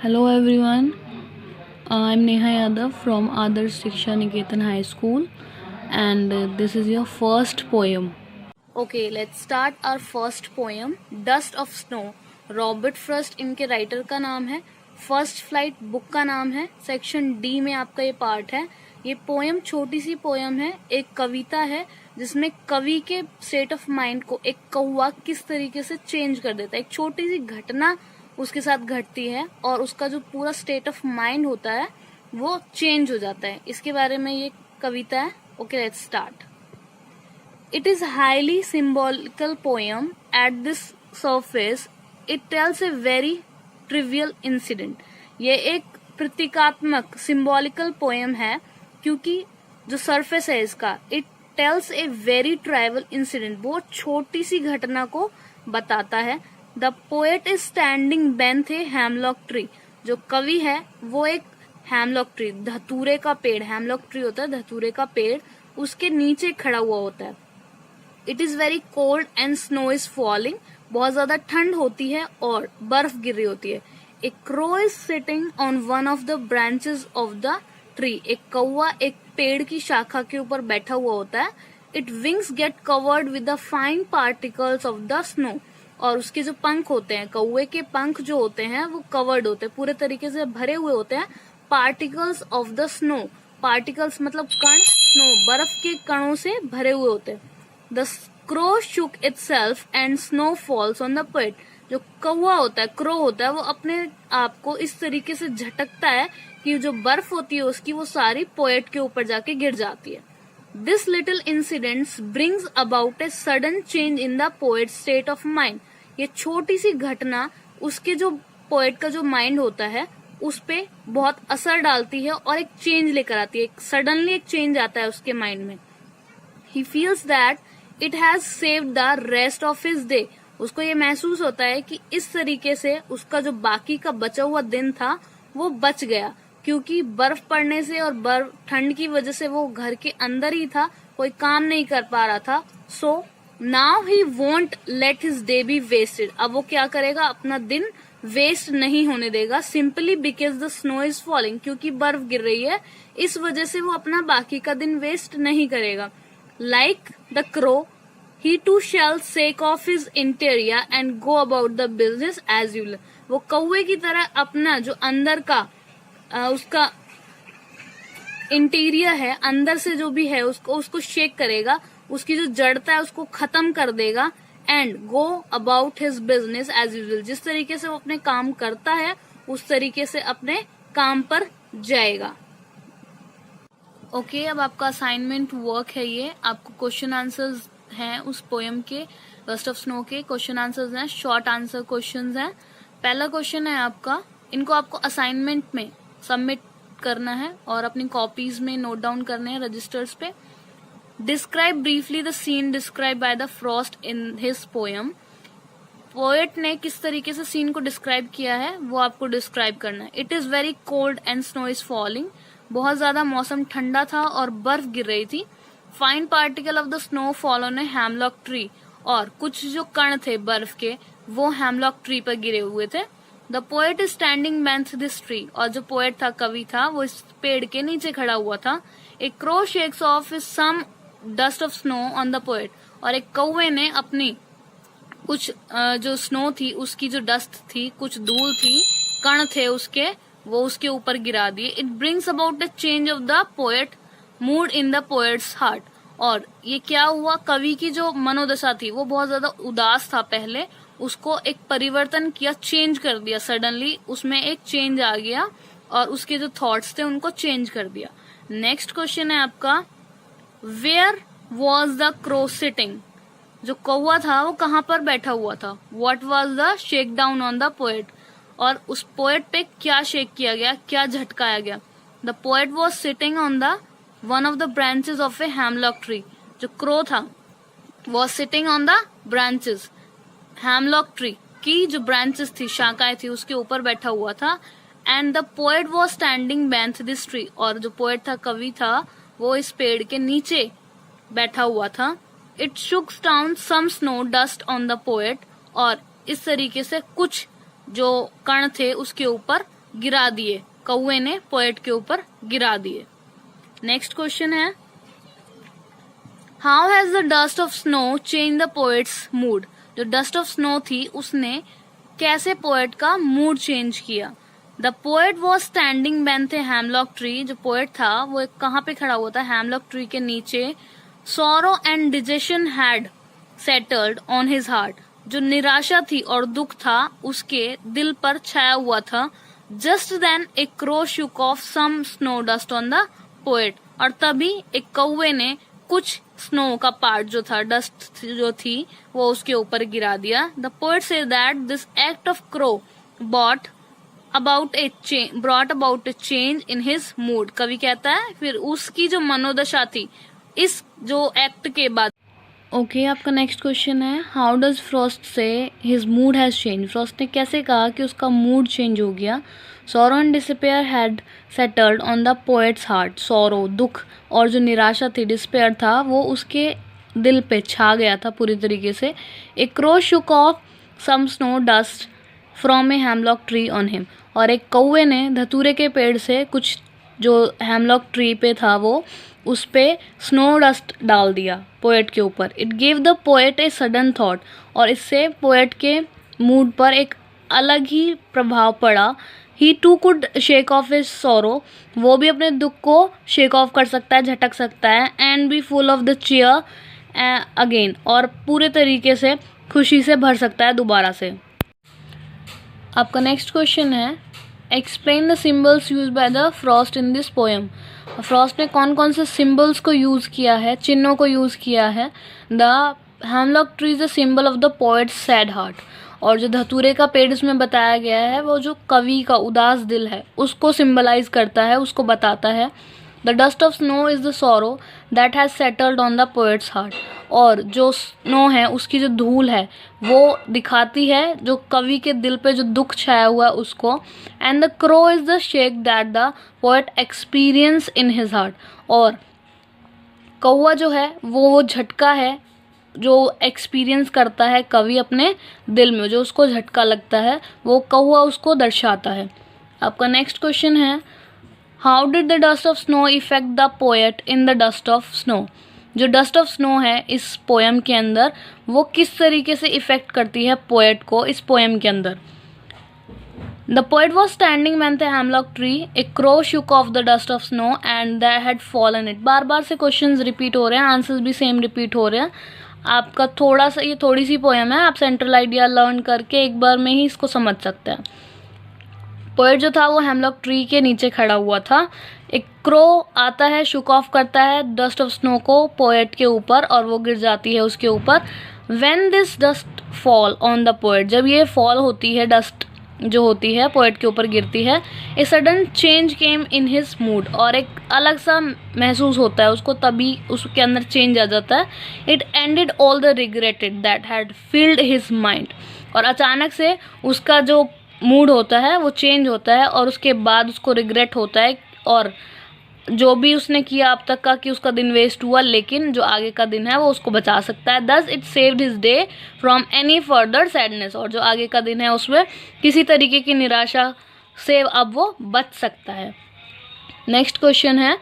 Hello everyone, I'm Neha Yadav from Adarsh Shiksha Niketan High School and this is your first poem. Okay, let's start our first poem, Dust of Snow. Robert Frost इनके writer का नाम है। First flight book का नाम है। Section D में आपका ये पार्ट है। ये पोयम छोटी सी पोयम है, एक कविता है जिसमें कवि के स्टेट ऑफ माइंड को एक कौवा किस तरीके से चेंज कर देता है। एक छोटी सी घटना उसके साथ घटती है और उसका जो पूरा स्टेट ऑफ माइंड होता है वो चेंज हो जाता है। इसके बारे में ये कविता है। Okay, let's start. It is highly symbolical poem. At this surface, it tells a very trivial incident. ये एक प्रतीकात्मक symbolical poem है क्योंकि जो surface है इसका it tells a very trivial incident. बहुत छोटी सी घटना को बताता है। The poet is standing beneath a hemlock tree. जो कवि है वो एक hemlock tree, धतूरे का पेड़, hemlock tree होता है धतूरे का पेड़, उसके नीचे खड़ा हुआ होता है। It is very cold and snow is falling. बहुत ज्यादा ठंड होती है और बर्फ गिर रही होती है। A crow is sitting on one of the branches of the tree. एक कौवा एक पेड़ की शाखा के ऊपर बैठा हुआ होता है। It wings get covered with the fine particles of the snow. और उसके जो पंख होते हैं, कौवे के पंख जो होते हैं वो कवर्ड होते हैं, पूरे तरीके से भरे हुए होते हैं particles of the snow. Particles मतलब कण, स्नो बर्फ के कणों से भरे हुए होते हैं। The crow shook itself and snow falls on the poet. जो कौवा होता है, क्रो होता है, वो अपने आप को इस तरीके से झटकता है कि जो बर्फ होती है उसकी वो सारी पोएट के ऊपर जाके गिर जाती है। This little incident brings about a sudden change in the poet's state of mind. ये छोटी सी घटना उसके जो पोएट का जो माइंड होता है उस पे बहुत असर डालती है और एक चेंज लेकर आती है। सडनली एक चेंज आता है उसके माइंड में। He feels that it has saved the rest of his day. उसको ये महसूस होता है कि इस तरीके से उसका जो बाकी का बचा हुआ दिन था वो बच गया, क्योंकि बर्फ पड़ने से और बर्फ ठंड की वजह से वो घर के अंदर ही था, कोई काम नहीं कर पा रहा था। So now he won't let his day be wasted. अब वो क्या करेगा, अपना दिन वेस्ट नहीं होने देगा। Simply because the snow is falling, क्योंकि बर्फ गिर रही है, इस वजह से वो अपना बाकी का दिन वेस्ट नहीं करेगा। Like the crow, he too shall shake off his interior and go about the business as usual. वो कौवे की तरह अपना जो अंदर का उसका इंटीरियर है, अंदर से जो भी है उसको शेक करेगा, उसकी जो जड़ता है उसको खत्म कर देगा। And go about his business as usual. जिस तरीके से वो अपने काम करता है उस तरीके से अपने काम पर जाएगा। ओके, अब आपका असाइनमेंट वर्क है ये। आपको क्वेश्चन आंसर्स हैं उस पोएम के, डस्ट ऑफ स्नो के क्वेश्चन आंसर्स हैं, शॉर्ट आंसर क्वेश्चंस हैं। पहला क्वेश्चन है आपका, इनको आपको असाइनमेंट में सबमिट करना है और अपनी कॉपीज में नोट डाउन करने हैं रजिस्टर्स पे। Describe briefly the scene describe by the frost in his poem. Poet ने किस तरीके से सीन को डिस्क्राइब किया है वो आपको डिस्क्राइब करना है। It is very cold and snow is falling. बहुत ज्यादा मौसम ठंडा था और बर्फ गिर रही थी। Fine particle of the snow fall on A hemlock tree. और कुछ जो कण थे बर्फ के वो हैमलॉक ट्री पर गिरे हुए थे। The poet is standing beneath this tree. और जो पोएट था, कवि था, वो इस पेड़ के नीचे खड़ा हुआ था। A crow shakes off some dust of snow on the poet. और एक कौवे ने अपनी कुछ जो स्नो थी उसकी जो डस्ट थी, कुछ धूल थी, कण थे उसके, वो उसके ऊपर गिरा दिए। It brings about the change of the poet mood in the poets heart. और ये क्या हुआ, कवि की जो मनोदशा थी वो बहुत ज्यादा उदास था पहले, उसको एक परिवर्तन किया, चेंज कर दिया। सडनली उसमें एक चेंज आ गया और उसके जो थॉट्स थे उनको चेंज कर दिया। नेक्स्ट क्वेश्चन है आपका, where was the crow sitting. जो कौवा था वो कहाँ पर बैठा हुआ था। What was the shake down on the poet. और उस पोएट पे क्या शेक किया गया, क्या झटकाया गया। The poet was sitting on the one of the branches of A hemlock tree. जो क्रो था was sitting on the branches, hemlock tree की जो ब्रांचेस थी, शाखाएं थी, उसके ऊपर बैठा हुआ था। And the poet was standing beneath this tree. और जो पोएट था, कवि था, वो इस पेड़ के नीचे बैठा हुआ था। It shook down some snow dust on the poet. और इस तरीके से कुछ जो कण थे उसके ऊपर गिरा दिए, कौवे ने पोएट के ऊपर गिरा दिए। नेक्स्ट क्वेश्चन है, how has the dust of snow change the poets mood. जो डस्ट ऑफ स्नो थी उसने कैसे पोएट का मूड चेंज किया। The poet was standing beneath a hemlock tree. जो पोएट था वो कहाँ पे खड़ा हुआ था, हैमलॉक ट्री के नीचे। Sorrow and digestion had settled on his heart. जो निराशा थी और दुख था उसके दिल पर छाया हुआ था। Just then a crow shook off some snow dust on the poet. और तभी एक कौवे ने कुछ स्नो का पार्ट जो था, डस्ट जो थी, वो उसके ऊपर गिरा दिया। The poet say that this act of crow brought about a change in his mood। कवि कहता है फिर उसकी जो मनोदशा थी इस जो एक्ट के बाद। ओके, आपका नेक्स्ट क्वेश्चन है, हाउ डज फ्रॉस्ट से his mood has change. Frost ने कैसे कहा कि उसका मूड चेंज हो गया। Sorrow and despair had settled on the poets heart. Sorrow दुख और जो निराशा थी, डिस्पेयर था, वो उसके दिल पे छा गया था पूरी तरीके से। A crow shook off some snow dust from a hemlock tree on him. और एक कौवे ने धतूरे के पेड़ से कुछ जो हैमलॉक ट्री पे था वो उस पे स्नो डस्ट डाल दिया पोएट के ऊपर। It gave the poet a sudden thought. और इससे पोएट के मूड पर एक अलग ही प्रभाव पड़ा। He too could shake off his sorrow. वो भी अपने दुख को शेक ऑफ कर सकता है, झटक सकता है। And be full of the cheer again. और पूरे तरीके से खुशी से भर सकता है दोबारा से। आपका नेक्स्ट क्वेश्चन है, explain the symbols use by the frost in this poem. Frost ने कौन कौन से सिम्बल्स को यूज़ किया है, चिन्हों को यूज़ किया है। The hemlock tree is the symbol of the poets sad heart. और जो धतूरे का पेड़ इसमें बताया गया है वो जो कवि का उदास दिल है उसको सिंबलाइज करता है, उसको बताता है। The dust of snow is the sorrow that has settled on the poets heart. और जो स्नो है उसकी जो धूल है वो दिखाती है जो कवि के दिल पे जो दुख छाया हुआ है उसको। And the crow is the shake that the poet experience in his heart. और कौवा जो है वो झटका है जो एक्सपीरियंस करता है कवि अपने दिल में, जो उसको झटका लगता है वो कौवा उसको दर्शाता है। आपका नेक्स्ट क्वेश्चन है, how did the dust of snow effect the poet in the dust of snow. जो डस्ट ऑफ स्नो है इस पोएम के अंदर वो किस तरीके से इफेक्ट करती है पोएट को इस पोएम के अंदर। The poet was standing beneath a hemlock tree. A crow shook off the dust of snow and that had fallen it. बार बार से क्वेश्चंस रिपीट हो रहे हैं, आंसर्स भी सेम रिपीट हो रहे हैं। आपका थोड़ा सा ये थोड़ी सी पोएम है, आप सेंट्रल आइडिया लर्न करके एक बार में ही इसको समझ सकते हैं। पोएट जो था वो हैमलॉक ट्री के नीचे खड़ा हुआ था। एक क्रो आता है, शुक ऑफ करता है डस्ट ऑफ स्नो को पोएट के ऊपर और वो गिर जाती है उसके ऊपर। When this dust fall on the poet, जब ये फॉल होती है, डस्ट जो होती है पोएट के ऊपर गिरती है, a sudden change came in his mood. और एक अलग सा महसूस होता है उसको, तभी उसके अंदर चेंज आ जाता है। It ended all the regretted that had field his mind. और अचानक से उसका जो मूड होता है वो चेंज होता है और उसके बाद उसको रिग्रेट होता है और जो भी उसने किया अब तक का कि उसका दिन वेस्ट हुआ, लेकिन जो आगे का दिन है वो उसको बचा सकता है। Thus it saved his day from any further sadness. और जो आगे का दिन है उसमें किसी तरीके की निराशा से अब वो बच सकता है। नेक्स्ट क्वेश्चन है,